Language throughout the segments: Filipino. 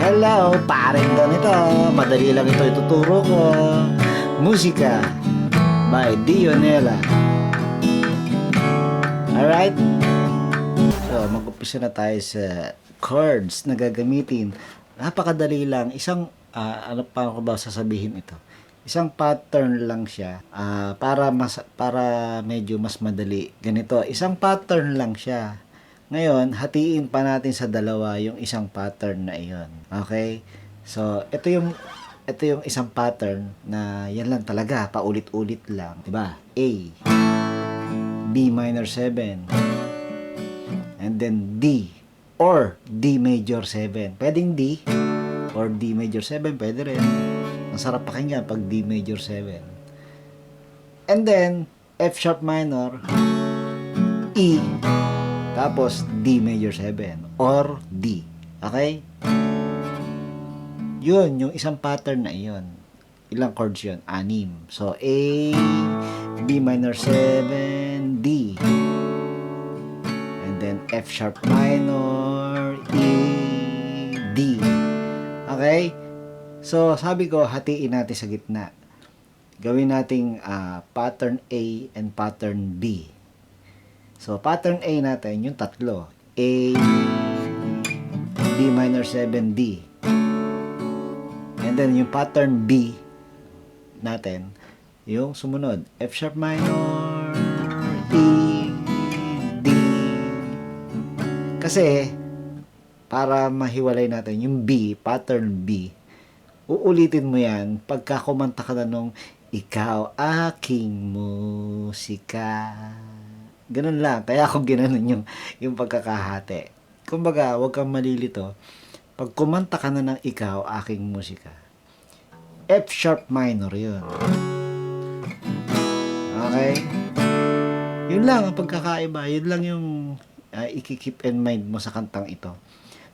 Hello, paring ganito. Madali lang ito ituturo ko. Musika by Dionela. Alright? So, mag-umpisa na tayo sa chords na gagamitin. Napakadali lang. Isang, ano pa ko ba sasabihin ito? Isang pattern lang siya. Para medyo mas madali. Ganito, isang pattern lang siya. Ngayon, hatiin pa natin sa dalawa yung isang pattern na iyon. Okay? So, ito yung isang pattern na yan lang talaga, paulit-ulit lang, 'di ba? A, B minor 7, and then D or D major 7. Pwedeng D or D major 7, pwede rin. Ang sarap pakinggan pag D major 7. And then F sharp minor, E, tapos D major 7 or D. Okay? Yun, yung isang pattern na yun. Ilang chords yun? 6. So, A, B minor 7, D. And then F sharp minor, E, D. Okay? So, sabi ko, hatiin natin sa gitna. Gawin nating pattern A and pattern B. So, pattern A natin, yung tatlo. A, B minor 7, D. And then, yung pattern B natin, yung sumunod. F sharp minor, E, D. Kasi, para mahiwalay natin, yung B, pattern B, uulitin mo yan pagka kumanta ka na nung ikaw aking musika. Ganun lang. Kaya ako ginanon yung pagkakahati. Kumbaga, huwag kang malilito. Pag kumanta ka na ng ikaw, aking musika, F sharp minor yun. Okay? Yun lang ang pagkakaiba. Yun lang yung i-keep in mind mo sa kantang ito.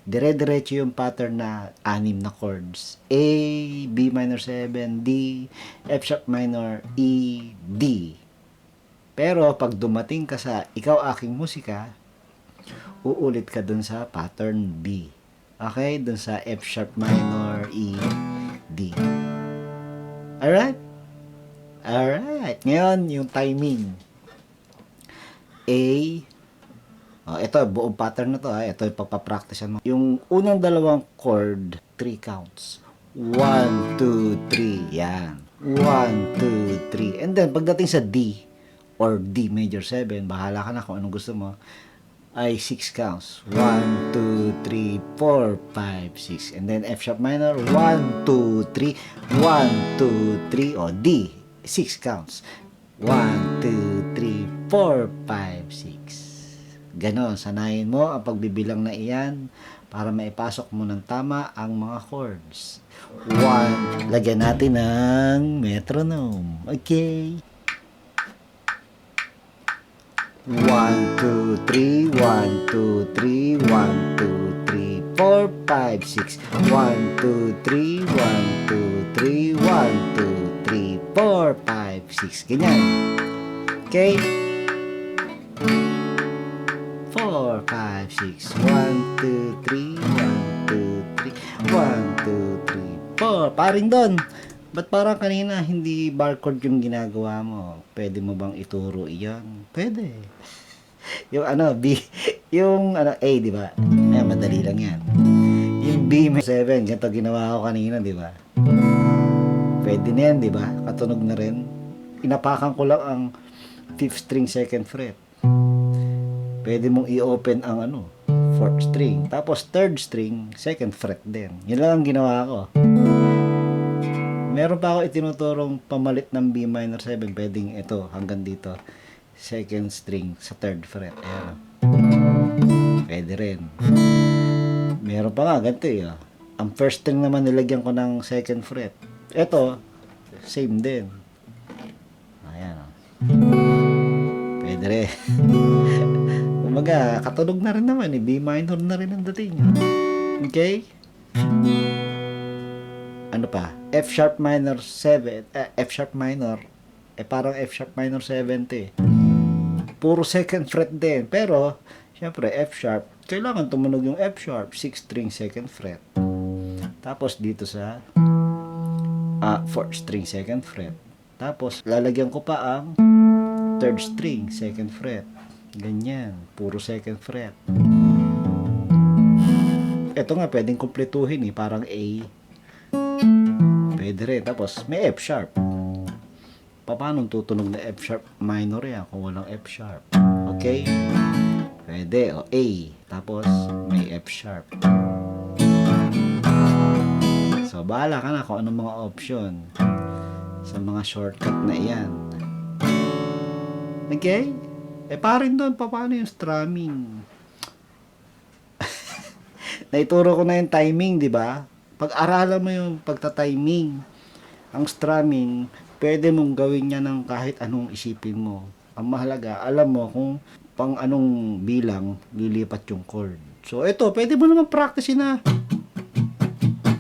Dire-diretso yung pattern na 6 na chords. A, B minor 7, D, F sharp minor, E, D. Pero pag dumating ka sa ikaw aking musika, uulit ka dun sa pattern B. Okay? Dun sa F sharp minor, E, D. Alright? Alright. Ngayon, yung timing. A, ito, buong pattern na to. Ito yung pagpapracticean mo. Yung unang dalawang chord, 3 counts. 1, 2, 3. Yan. 1, 2, 3. And then, pagdating sa D, or D major 7, bahala ka na kung anong gusto mo, ay 6 counts. 1, 2, 3, 4, 5, 6. And then F sharp minor, 1, 2, 3, 1, 2, 3, o D, 6 counts. 1, 2, 3, 4, 5, 6. Ganon, sanayin mo ang pagbibilang na iyan para maipasok mo ng tama ang mga chords. 1, lagyan natin ng metronome. Okay. 1, 2, 3, 1, 2, 3, 1, 2, 3, 4, 5, 6. 1, 2, 3, 1, 2, 3, 1, 2, 3, 4, 5, 6. Ganyan. Okay? 4, 5, 6. 1, 2, 3, 1, 2, 3, 1, 2, 3, 4. Paring doon. Ba't parang kanina hindi barcode yung ginagawa mo? Pwede mo bang ituro iyan? Pwede. Yung B, yung A, di ba? Madali lang yan. Yung B 7, ganito ginawa ko kanina, di ba? Pwede na yan, di ba? Katunog na rin. Inapakan ko lang ang 5th string 2nd fret. Pwede mong i-open ang 4th string. Tapos 3rd string 2nd fret din. Yun lang ang ginawa ko. Meron pa ako itinuturong pamalit ng B minor 7. Pwedeng ito, hanggang dito. 2nd string sa 3rd fret. Ayan. Pwede rin. Meron pa nga, ganito ang 1st string naman nilagyan ko ng 2nd fret. Ito, same din. Ayan. Pwede rin. Kumaga, katunog na rin naman. B minor na rin ang dating. Okay? Ano pa? F sharp minor 7, F sharp minor, parang F sharp minor 7 to Puro 2nd fret din. Pero, syempre, F sharp, kailangan tumunog yung F sharp, 6th string 2nd fret. Tapos dito sa 4th string, 2nd fret. Tapos lalagyan ko pa ang 3rd string, 2nd fret. Ganyan, puro 2nd fret. Ito nga, pwedeng kumpletuhin parang A. Pwede rin. Tapos may F sharp. Paano tutunog na F sharp minor yan kung walang F sharp? Okay? Pwede. O, A. Tapos may F sharp. So, bahala ka na kung anong mga option sa mga shortcut na iyan. Okay? Parin doon, paano yung strumming? Naituro ko na yung timing, di ba? Pag-aralan mo yung pagta-timing. Ang strumming, pwede mong gawin niya ng kahit anong isipin mo. Ang mahalaga, alam mo kung pang anong bilang lilipat yung chord. So, ito, pwede mo naman practice na.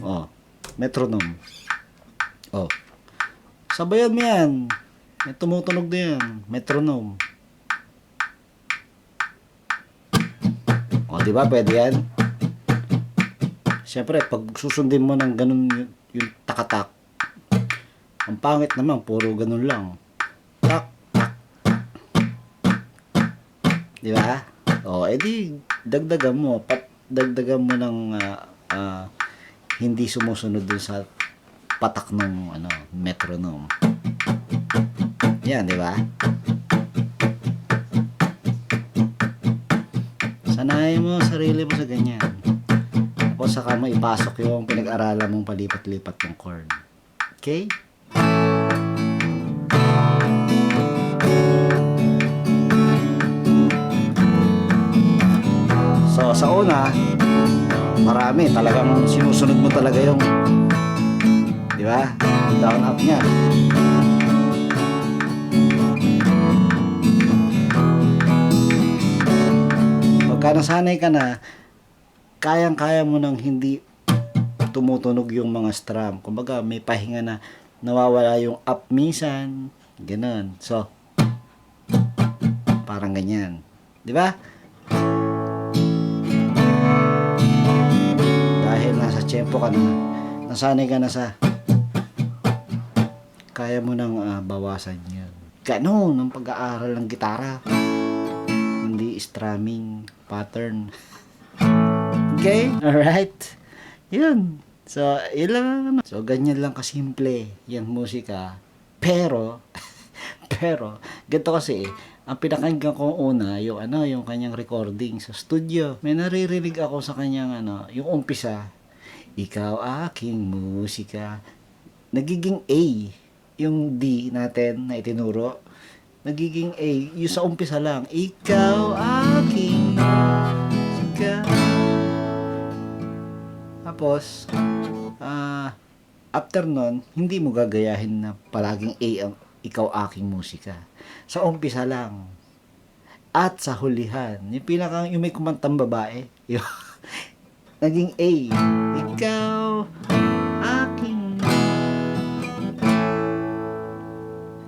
Oh, metronome. Oh, sabayan mo yan. May tumutunog din yan. Metronome. O, di ba? Pwede yan. Siyempre, pag susundin mo ng ganun yung takatak, ang pangit naman, puro ganun lang. Tak, tak. Di ba? O, edi, dagdagan mo. Dagdagan mo ng hindi sumusunod dun sa patak ng metronome. Yan, di ba? Sanayin mo sarili mo sa ganyan. Tapos saka mo ipasok yung pinag-aralan mong palipat-lipat ng chord. Okay? So, sa una, marami. Talagang sinusunod mo talaga yung, di ba? Down up niya. Pagka nasanay ka na, kayang-kaya mo nang hindi tumutunog yung mga strum. Kumbaga, may pahinga na nawawala yung up minsan. Ganun. So, parang ganyan. Di ba? Dahil nasa tempo ka na, nasanay ka na sa kaya mo nang bawasan yun. Ganun ang pag-aaral ng gitara. Hindi strumming pattern. Okay? Alright? Yun. So, ilang So, ganyan lang kasimple yung musika. Pero, ganito kasi ang pinakinggan ko una, yung kanyang recording sa studio. May naririnig ako sa kanyang yung umpisa. Ikaw aking musika. Nagiging A. Yung D natin na itinuro. Nagiging A. Yung sa umpisa lang. Ikaw aking musika. Tapos, after nun, hindi mo gagayahin na palaging A ang ikaw aking musika. Sa umpisa lang. At sa hulihan. Yung may kumantang babae. Naging A. Ikaw aking.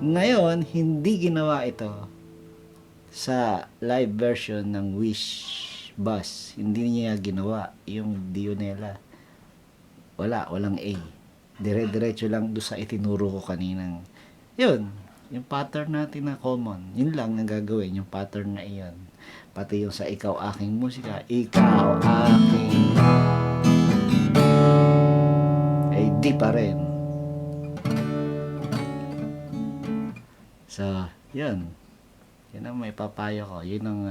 Ngayon, hindi ginawa ito sa live version ng Wish Bus. Hindi niya ginawa yung Dionela. Walang A. Dire-diretso lang doon sa itinuro ko kaninang. Yun, yung pattern natin na common. Yun lang ang gagawin, yung pattern na iyon. Pati yung sa ikaw aking musika, ikaw aking. Eh, di pa rin. So, yun. Yun ang may papayo ko. Yun ang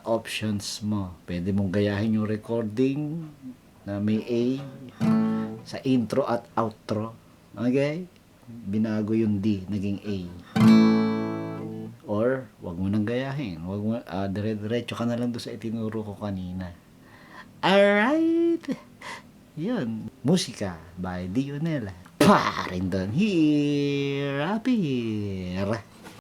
options mo. Pwede mong gayahin yung recording na may A sa intro at outro. Okay? Binago yung D, naging A. Or, wag mo nang gayahin. Wag mo, dire-diretso ka na lang doon sa itinuro ko kanina. Alright! Yun. Musika by Dionela. Pa rin doon. Here, up here.